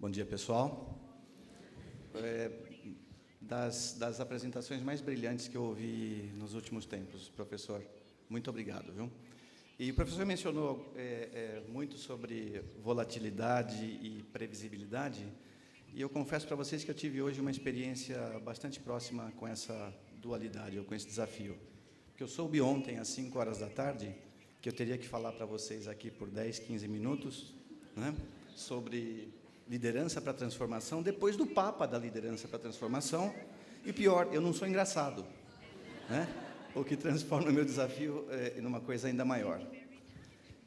Bom dia, pessoal. Das apresentações mais brilhantes que eu ouvi nos últimos tempos, professor, muito obrigado, viu? E o professor mencionou muito sobre volatilidade e previsibilidade, e eu confesso para vocês que eu tive hoje uma experiência bastante próxima com essa dualidade, ou com esse desafio. Porque eu soube ontem, às 5 horas da tarde, que eu teria que falar para vocês aqui por 10, 15 minutos, né, sobre liderança para a transformação, depois do Papa da liderança para a transformação, e pior, eu não sou engraçado, né? O que transforma o meu desafio em uma coisa ainda maior.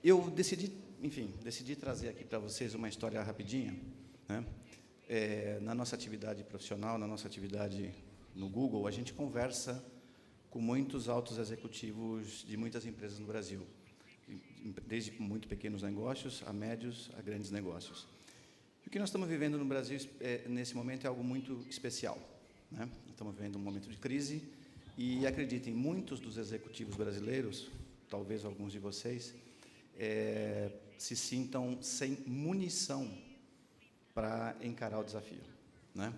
Eu decidi trazer aqui para vocês uma história rapidinha, né? Na nossa atividade profissional, na nossa atividade no Google, a gente conversa com muitos altos executivos de muitas empresas no Brasil, desde muito pequenos negócios a médios a grandes negócios. E o que nós estamos vivendo no Brasil nesse momento é algo muito especial, né? Estamos vivendo um momento de crise e, acreditem, muitos dos executivos brasileiros, talvez alguns de vocês, se sintam sem munição para encarar o desafio, né?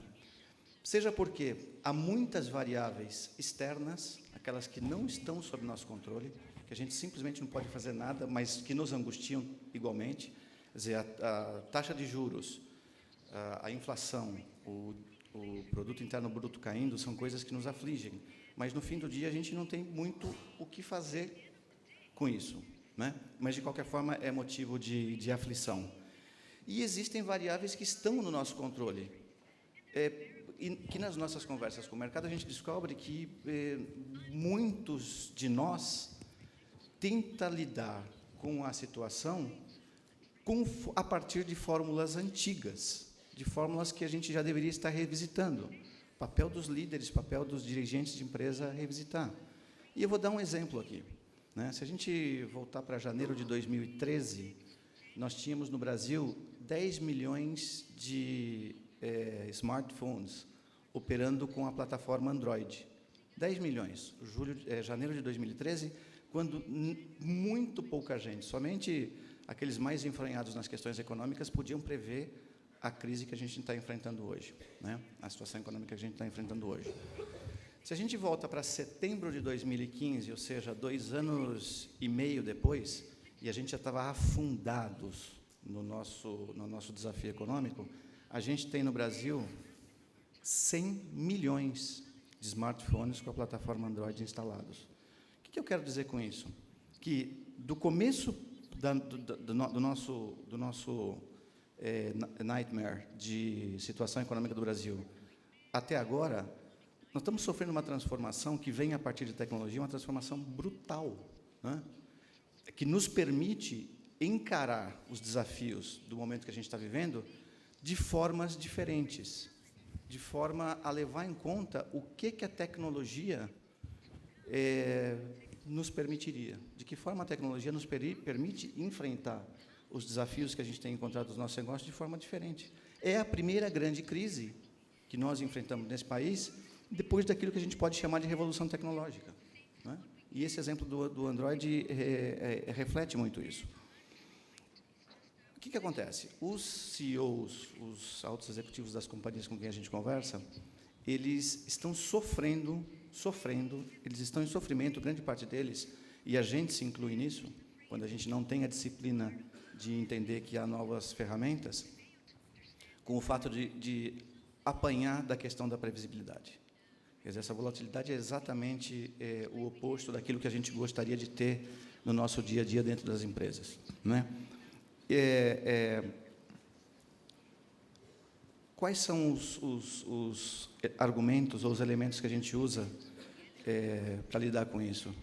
Seja porque há muitas variáveis externas, aquelas que não estão sob nosso controle, que a gente simplesmente não pode fazer nada, mas que nos angustiam igualmente. Quer dizer, a taxa de juros, a inflação, o produto interno bruto caindo, são coisas que nos afligem. Mas, no fim do dia, a gente não tem muito o que fazer com isso, né? Mas, de qualquer forma, é motivo de aflição. E existem variáveis que estão no nosso controle. E que, nas nossas conversas com o mercado, a gente descobre que muitos de nós tentam lidar com a situação a partir de fórmulas antigas, de fórmulas que a gente já deveria estar revisitando. Papel dos líderes, papel dos dirigentes de empresa revisitar. E eu vou dar um exemplo aqui, né? Se a gente voltar para janeiro de 2013, nós tínhamos no Brasil 10 milhões de smartphones operando com a plataforma Android. 10 milhões. Janeiro de 2013, quando muito pouca gente, somente aqueles mais enfranhados nas questões econômicas, podiam prever a crise que a gente está enfrentando hoje, né? A situação econômica que a gente está enfrentando hoje. Se a gente volta para setembro de 2015, ou seja, 2 anos e meio depois, e a gente já estava afundados no nosso desafio econômico, a gente tem no Brasil 100 milhões de smartphones com a plataforma Android instalados. O que eu quero dizer com isso? Que do começo do nosso nightmare de situação econômica do Brasil até agora, nós estamos sofrendo uma transformação que vem a partir de tecnologia, uma transformação brutal, né? Que nos permite encarar os desafios do momento que a gente está vivendo de formas diferentes, de forma a levar em conta o que a tecnologia nos permitiria, de que forma a tecnologia nos permite enfrentar os desafios que a gente tem encontrado nos nossos negócios de forma diferente. É a primeira grande crise que nós enfrentamos nesse país, depois daquilo que a gente pode chamar de revolução tecnológica, né? E esse exemplo do Android reflete muito isso. O que acontece? Os CEOs, os altos executivos das companhias com quem a gente conversa, eles estão sofrendo, eles estão em sofrimento, grande parte deles, e a gente se inclui nisso, quando a gente não tem a disciplina de entender que há novas ferramentas, com o fato de apanhar da questão da previsibilidade. Quer dizer, essa volatilidade é exatamente o oposto daquilo que a gente gostaria de ter no nosso dia a dia dentro das empresas, né? Quais são os argumentos ou os elementos que a gente usa para lidar com isso?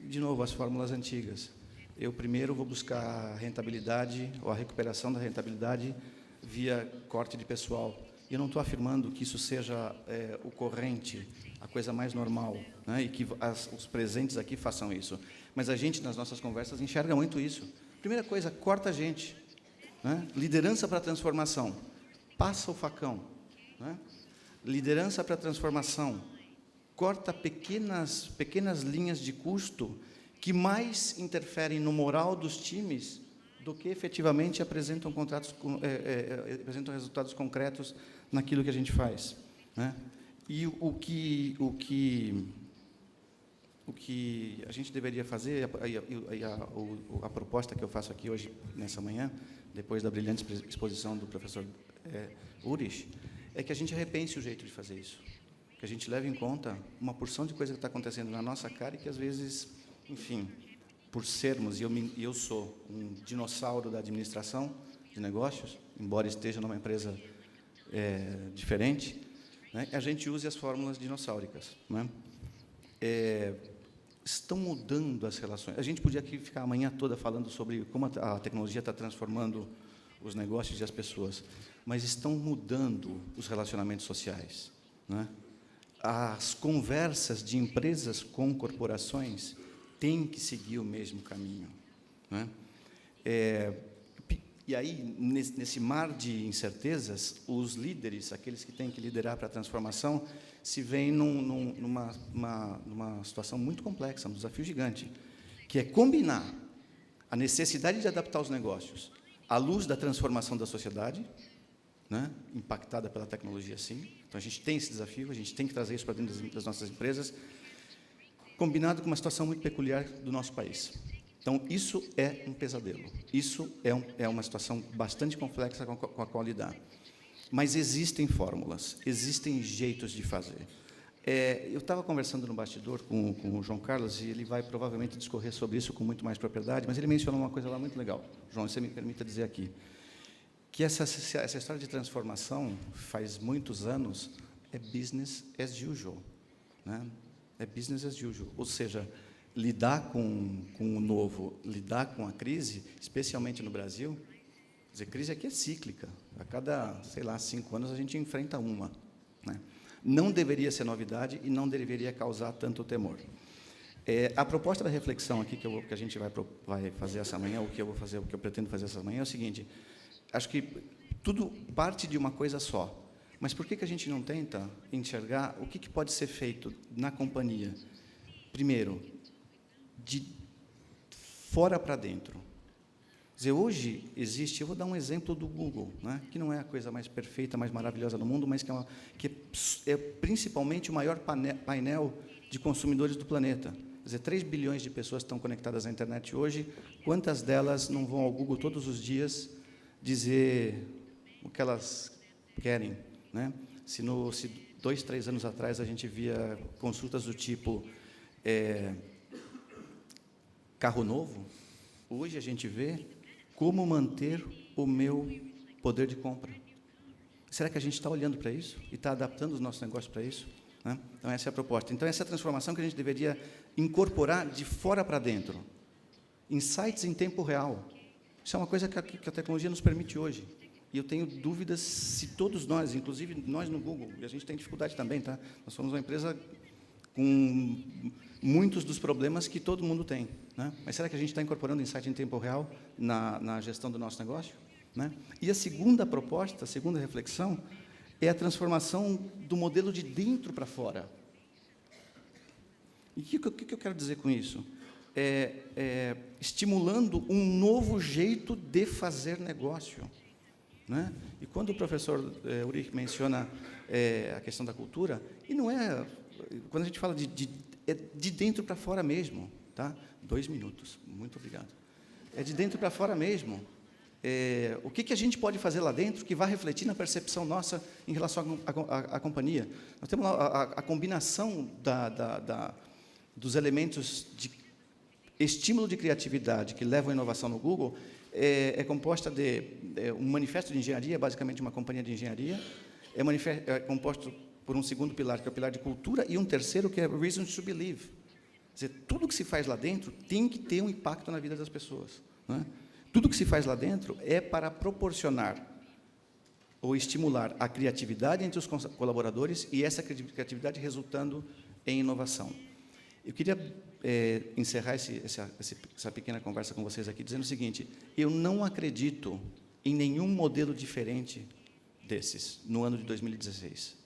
De novo, as fórmulas antigas. Eu primeiro vou buscar a rentabilidade ou a recuperação da rentabilidade via corte de pessoal. E eu não estou afirmando que isso seja o corrente, a coisa mais normal, né? E que os presentes aqui façam isso. Mas a gente, nas nossas conversas, enxerga muito isso. Primeira coisa, corta a gente, né? Liderança para a transformação. Passa o facão, né? Liderança para a transformação. Corta pequenas linhas de custo que mais interferem no moral dos times do que efetivamente apresentam apresentam resultados concretos naquilo que a gente faz, né? E o que a gente deveria fazer, a proposta que eu faço aqui hoje, nessa manhã, depois da brilhante exposição do professor Ulrich, é que a gente repense o jeito de fazer isso, que a gente leve em conta uma porção de coisa que está acontecendo na nossa cara e que, às vezes, enfim, por sermos, e eu sou um dinossauro da administração de negócios, embora esteja numa empresa diferente, né, a gente use as fórmulas dinossáuricas, né? Estão mudando as relações. A gente podia aqui ficar a manhã toda falando sobre como a tecnologia está transformando os negócios e as pessoas, mas estão mudando os relacionamentos sociais, né? As conversas de empresas com corporações têm que seguir o mesmo caminho, né? E aí, nesse mar de incertezas, os líderes, aqueles que têm que liderar para a transformação, se veem numa situação muito complexa, um desafio gigante, que é combinar a necessidade de adaptar os negócios à luz da transformação da sociedade, né, impactada pela tecnologia, sim. Então, a gente tem esse desafio, a gente tem que trazer isso para dentro das nossas empresas, combinado com uma situação muito peculiar do nosso país. Então, isso é um pesadelo. Isso é uma situação bastante complexa com a qual lidar. Mas existem fórmulas, existem jeitos de fazer. Eu estava conversando no bastidor com o João Carlos, e ele vai provavelmente discorrer sobre isso com muito mais propriedade, mas ele mencionou uma coisa lá muito legal. João, você me permita dizer aqui, que essa história de transformação, faz muitos anos, é business as usual, né? É business as usual, ou seja, lidar com o novo, lidar com a crise, especialmente no Brasil, quer dizer, crise aqui é cíclica, a cada, sei lá, 5 anos a gente enfrenta uma, né? Não deveria ser novidade e não deveria causar tanto temor. A proposta da reflexão aqui que a gente vai fazer essa manhã, o que eu pretendo fazer essa manhã é o seguinte: acho que tudo parte de uma coisa só, mas por que a gente não tenta enxergar o que pode ser feito na companhia? Primeiro, de fora para dentro. Quer dizer, hoje existe, eu vou dar um exemplo do Google, né, que não é a coisa mais perfeita, mais maravilhosa do mundo, mas que é principalmente o maior painel de consumidores do planeta. Quer dizer, 3 bilhões de pessoas estão conectadas à internet hoje, quantas delas não vão ao Google todos os dias dizer o que elas querem, né? Se 2, 3 anos atrás a gente via consultas do tipo carro novo, hoje a gente vê como manter o meu poder de compra. Será que a gente está olhando para isso e está adaptando os nossos negócios para isso, né? Então, essa é a proposta. Então, essa é a transformação que a gente deveria incorporar de fora para dentro. Insights em tempo real. Isso é uma coisa que a tecnologia nos permite hoje. E eu tenho dúvidas se todos nós, inclusive nós no Google, e a gente tem dificuldade também, tá? Nós somos uma empresa com muitos dos problemas que todo mundo tem, né? Mas será que a gente está incorporando insight em tempo real na gestão do nosso negócio, né? E a segunda proposta, a segunda reflexão, é a transformação do modelo de dentro para fora. E o que eu quero dizer com isso? Estimulando um novo jeito de fazer negócio, né? E quando o professor Ulrich menciona a questão da cultura, e não é... Quando a gente fala de dentro para fora mesmo, tá? 2 minutos, muito obrigado. É de dentro para fora mesmo. O que a gente pode fazer lá dentro que vai refletir na percepção nossa em relação à companhia? Nós temos a combinação dos elementos de estímulo de criatividade que levam à inovação no Google, é composta de um manifesto de engenharia, basicamente uma companhia de engenharia, é composto por um segundo pilar, que é o pilar de cultura, e um terceiro, que é Reasons to Believe. Quer dizer, tudo que se faz lá dentro tem que ter um impacto na vida das pessoas, né? Tudo que se faz lá dentro é para proporcionar ou estimular a criatividade entre os colaboradores e essa criatividade resultando em inovação. Eu queria encerrar essa pequena conversa com vocês aqui dizendo o seguinte: eu não acredito em nenhum modelo diferente desses no ano de 2016.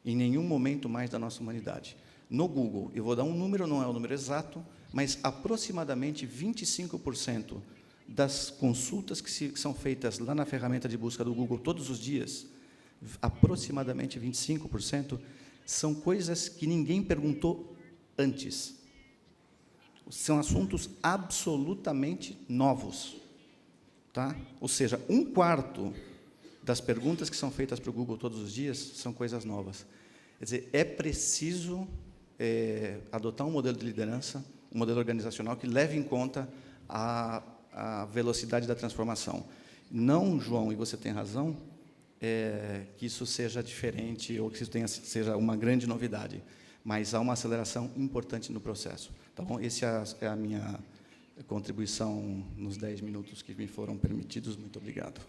Em nenhum momento mais da nossa humanidade. No Google, eu vou dar um número, não é o número exato, mas aproximadamente 25% das consultas que são feitas lá na ferramenta de busca do Google todos os dias, aproximadamente 25%, são coisas que ninguém perguntou antes. São assuntos absolutamente novos. Tá? Ou seja, 1/4 das perguntas que são feitas para o Google todos os dias são coisas novas. Quer dizer, é preciso adotar um modelo de liderança, um modelo organizacional que leve em conta a velocidade da transformação. Não, João, e você tem razão, que isso seja diferente ou que isso seja uma grande novidade, mas há uma aceleração importante no processo. Então, essa é a minha contribuição nos 10 minutos que me foram permitidos. Muito obrigado.